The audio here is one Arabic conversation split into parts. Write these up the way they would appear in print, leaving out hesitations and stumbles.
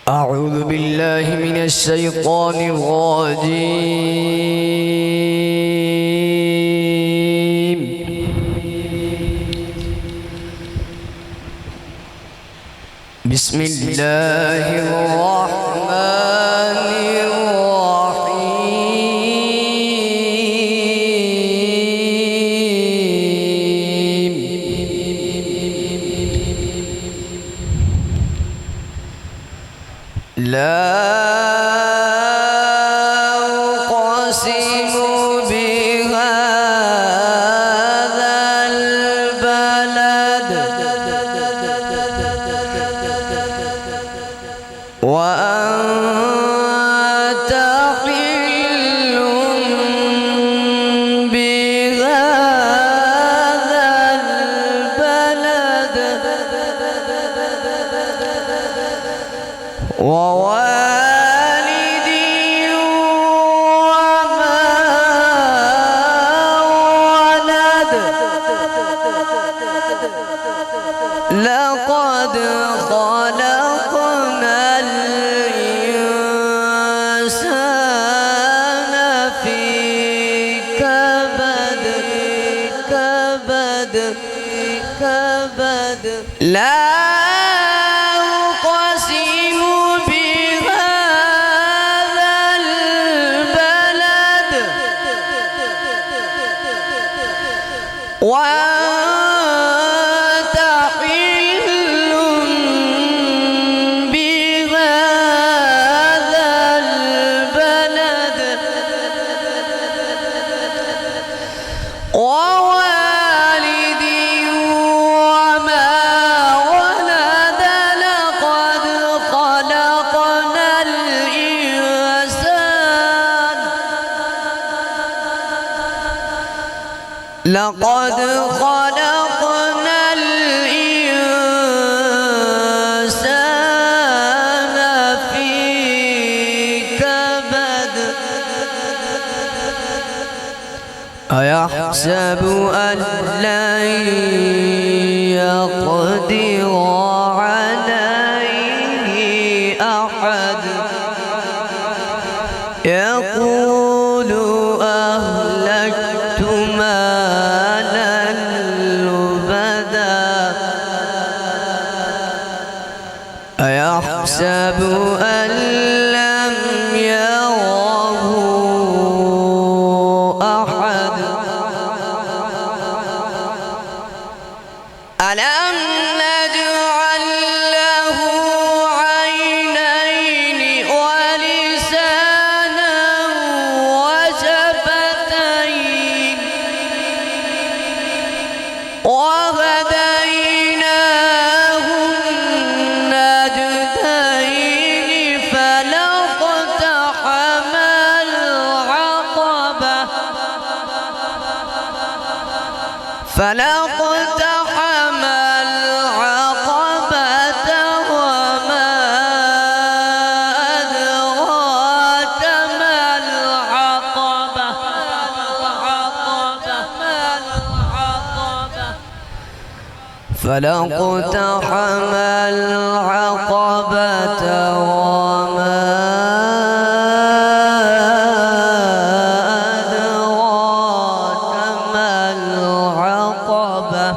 أعوذ بالله من الشيطان الرجيم. بسم الله الرحمن الرحيم. لا أقسم بهذا البلد وأنت حل بهذا البلد ووالد وما ولد. لقد خلقنا الإنسان في كبد. لا أقسم بهذا البلد وأنت حل بهذا البلد ووالد وما ولد. لقد خلقنا الإنسان في كبد. أيحسب أن لن يقدر عليه أحد. يقول أهلكت مالا لبدا. أيحسب أن لم يره أحد. ألم نجعل له عينين ولسانا وشفتين وهديناه النجدين. فلاقتحم العقبة وما أدراك ما العقبة. فلاقتحم العقبة وما أدراك ما العقبة.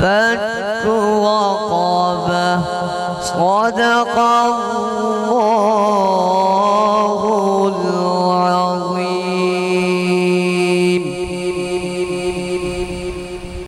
فك رقبة. صدق الله.